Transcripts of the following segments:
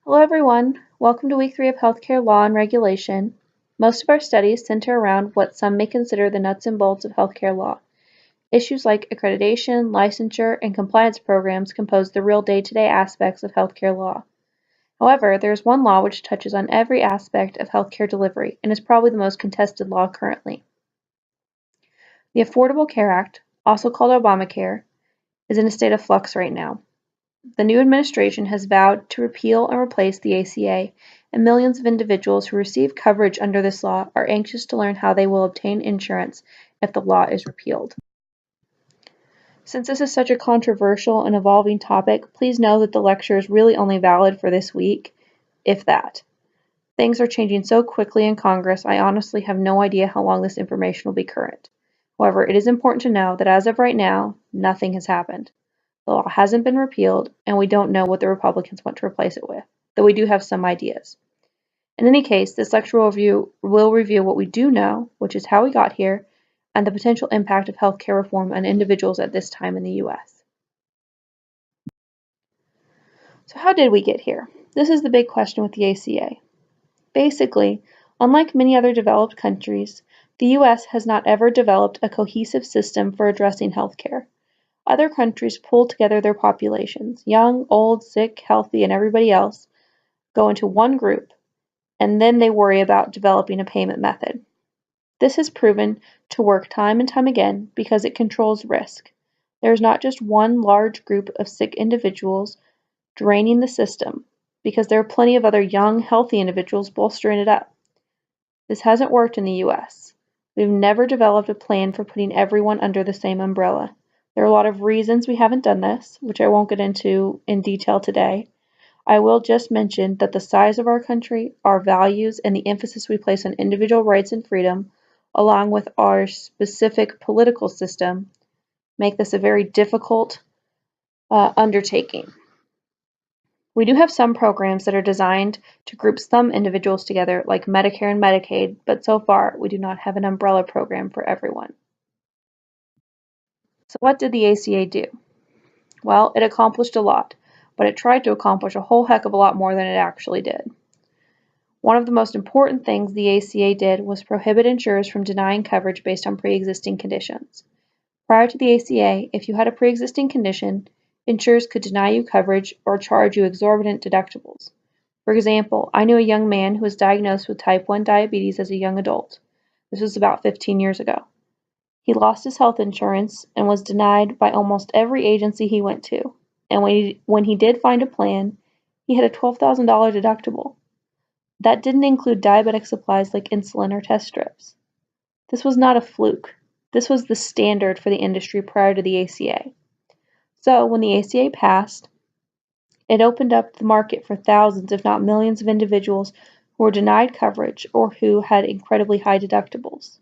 Hello everyone, welcome to week 3 of Healthcare Law and Regulation. Most of our studies center around what some may consider the nuts and bolts of healthcare law. Issues like accreditation, licensure, and compliance programs compose the real day-to-day aspects of healthcare law. However, there is one law which touches on every aspect of healthcare delivery and is probably the most contested law currently. The Affordable Care Act, also called Obamacare, is in a state of flux right now. The new administration has vowed to repeal and replace the ACA, and millions of individuals who receive coverage under this law are anxious to learn how they will obtain insurance if the law is repealed. Since this is such a controversial and evolving topic, please know that the lecture is really only valid for this week, if that. Things are changing so quickly in Congress, I honestly have no idea how long this information will be current. However, it is important to know that as of right now, nothing has happened. The law hasn't been repealed, and we don't know what the Republicans want to replace it with, though we do have some ideas. In any case, this lecture will review what we do know, which is how we got here, and the potential impact of healthcare reform on individuals at this time in the U.S. So how did we get here? This is the big question with the ACA. Basically, unlike many other developed countries, the U.S. has not ever developed a cohesive system for addressing healthcare. Other countries pull together their populations, young, old, sick, healthy, and everybody else, go into one group, and then they worry about developing a payment method. This has proven to work time and time again because it controls risk. There is not just one large group of sick individuals draining the system, because there are plenty of other young, healthy individuals bolstering it up. This hasn't worked in the US. We've never developed a plan for putting everyone under the same umbrella. There are a lot of reasons we haven't done this, which I won't get into in detail today. I will just mention that the size of our country, our values, and the emphasis we place on individual rights and freedom, along with our specific political system, make this a very difficult undertaking. We do have some programs that are designed to group some individuals together, like Medicare and Medicaid, but so far we do not have an umbrella program for everyone. So what did the ACA do? Well, it accomplished a lot, but it tried to accomplish a whole heck of a lot more than it actually did. One of the most important things the ACA did was prohibit insurers from denying coverage based on pre-existing conditions. Prior to the ACA, if you had a pre-existing condition, insurers could deny you coverage or charge you exorbitant deductibles. For example, I knew a young man who was diagnosed with type 1 diabetes as a young adult. This was about 15 years ago. He lost his health insurance and was denied by almost every agency he went to. And when he did find a plan, he had a $12,000 deductible. That didn't include diabetic supplies like insulin or test strips. This was not a fluke. This was the standard for the industry prior to the ACA. So when the ACA passed, it opened up the market for thousands, if not millions, of individuals who were denied coverage or who had incredibly high deductibles.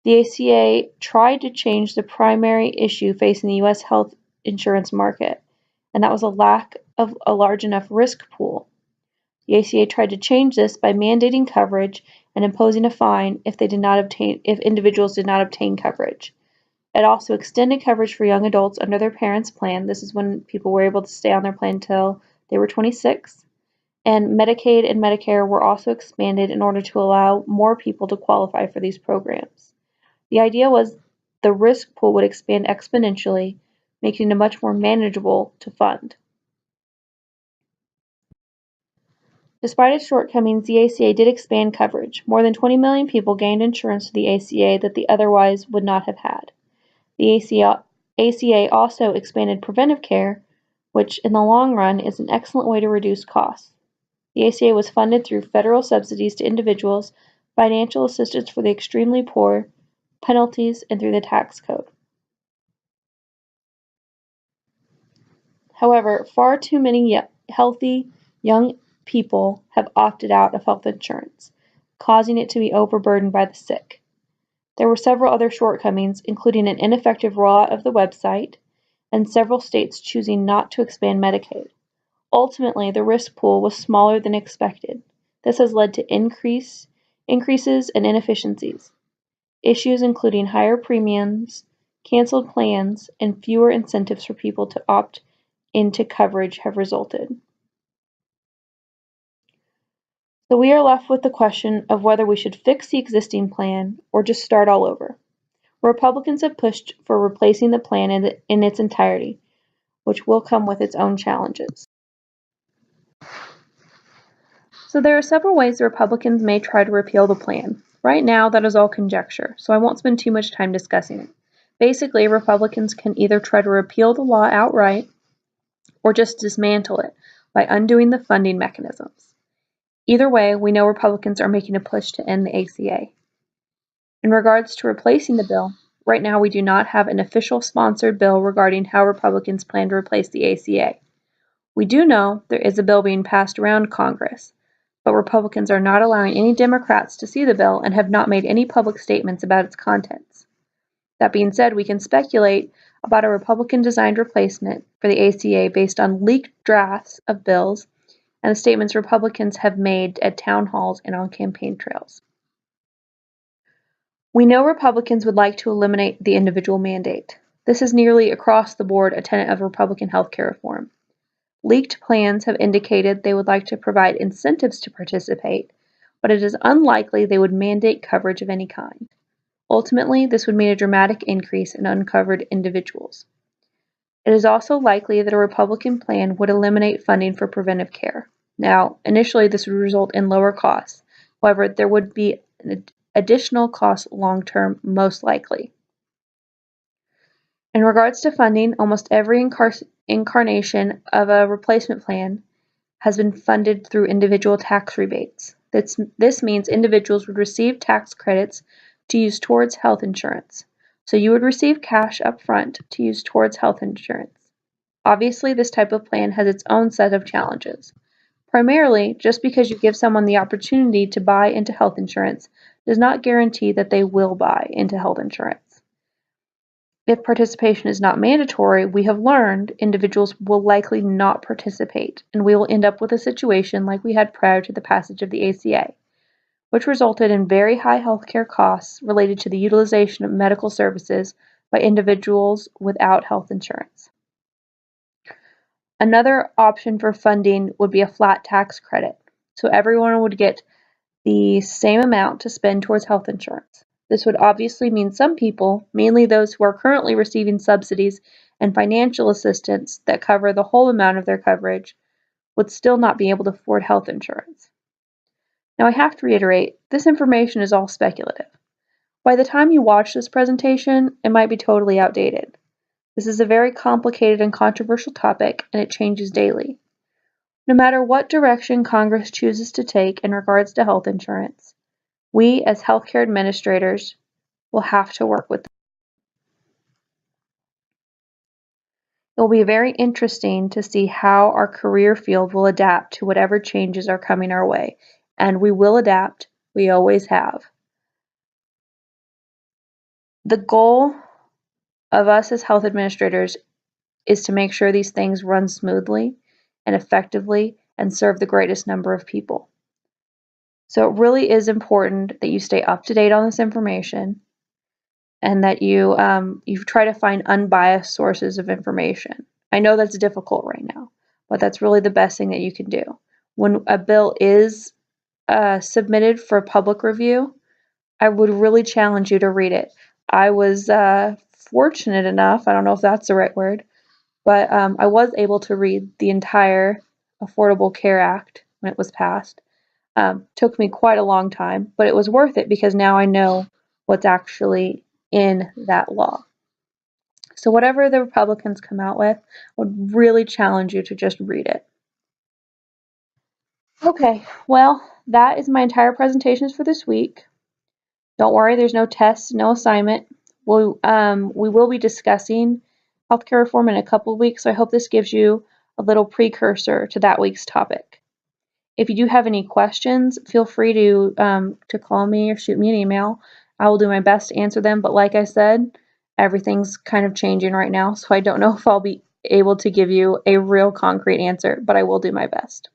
The ACA tried to change the primary issue facing the U.S. health insurance market, and that was a lack of a large enough risk pool. The ACA tried to change this by mandating coverage and imposing a fine if individuals did not obtain coverage. It also extended coverage for young adults under their parents' plan. This is when people were able to stay on their plan until they were 26. And Medicaid and Medicare were also expanded in order to allow more people to qualify for these programs. The idea was the risk pool would expand exponentially, making it much more manageable to fund. Despite its shortcomings, the ACA did expand coverage. More than 20 million people gained insurance through the ACA that they otherwise would not have had. The ACA also expanded preventive care, which in the long run is an excellent way to reduce costs. The ACA was funded through federal subsidies to individuals, financial assistance for the extremely poor, penalties, and through the tax code. However, far too many healthy young people have opted out of health insurance, causing it to be overburdened by the sick. There were several other shortcomings, including an ineffective rollout of the website and several states choosing not to expand Medicaid. Ultimately, the risk pool was smaller than expected. This has led to increases and inefficiencies. Issues including higher premiums, canceled plans, and fewer incentives for people to opt into coverage have resulted. So we are left with the question of whether we should fix the existing plan or just start all over. Republicans have pushed for replacing the plan in its entirety, which will come with its own challenges. So there are several ways the Republicans may try to repeal the plan. Right now, that is all conjecture, so I won't spend too much time discussing it. Basically, Republicans can either try to repeal the law outright or just dismantle it by undoing the funding mechanisms. Either way, we know Republicans are making a push to end the ACA. In regards to replacing the bill, right now we do not have an official sponsored bill regarding how Republicans plan to replace the ACA. We do know there is a bill being passed around Congress, but Republicans are not allowing any Democrats to see the bill and have not made any public statements about its contents. That being said, we can speculate about a Republican-designed replacement for the ACA based on leaked drafts of bills and the statements Republicans have made at town halls and on campaign trails. We know Republicans would like to eliminate the individual mandate. This is nearly across the board a tenet of Republican healthcare reform. Leaked plans have indicated they would like to provide incentives to participate, but it is unlikely they would mandate coverage of any kind. Ultimately, this would mean a dramatic increase in uncovered individuals. It is also likely that a Republican plan would eliminate funding for preventive care. Now, initially, this would result in lower costs. However, there would be an additional cost long-term, most likely. In regards to funding, almost every incarnation of a replacement plan has been funded through individual tax rebates. This means individuals would receive tax credits to use towards health insurance. So you would receive cash up front to use towards health insurance. Obviously, this type of plan has its own set of challenges. Primarily, just because you give someone the opportunity to buy into health insurance does not guarantee that they will buy into health insurance. If participation is not mandatory, we have learned individuals will likely not participate, and we will end up with a situation like we had prior to the passage of the ACA, which resulted in very high healthcare costs related to the utilization of medical services by individuals without health insurance. Another option for funding would be a flat tax credit, so everyone would get the same amount to spend towards health insurance. This would obviously mean some people, mainly those who are currently receiving subsidies and financial assistance that cover the whole amount of their coverage, would still not be able to afford health insurance. Now I have to reiterate, this information is all speculative. By the time you watch this presentation, it might be totally outdated. This is a very complicated and controversial topic, and it changes daily. No matter what direction Congress chooses to take in regards to health insurance, we as healthcare administrators will have to work with them. It will be very interesting to see how our career field will adapt to whatever changes are coming our way, and we will adapt. We always have. The goal of us as health administrators is to make sure these things run smoothly and effectively and serve the greatest number of people. So it really is important that you stay up to date on this information and that you try to find unbiased sources of information. I know that's difficult right now, but that's really the best thing that you can do. When a bill is submitted for public review, I would really challenge you to read it. I was fortunate enough, I don't know if that's the right word, but I was able to read the entire Affordable Care Act when it was passed. Took me quite a long time, but it was worth it because now I know what's actually in that law. So whatever the Republicans come out with, I would really challenge you to just read it. Okay, well, that is my entire presentations for this week. Don't worry, there's no test, no assignment. We will be discussing healthcare reform in a couple of weeks, so I hope this gives you a little precursor to that week's topic. If you do have any questions, feel free to call me or shoot me an email. I will do my best to answer them, but like I said, everything's kind of changing right now, so I don't know if I'll be able to give you a real concrete answer, but I will do my best.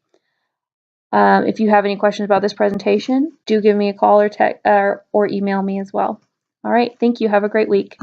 If you have any questions about this presentation, do give me a call or text or email me as well. All right, thank you. Have a great week.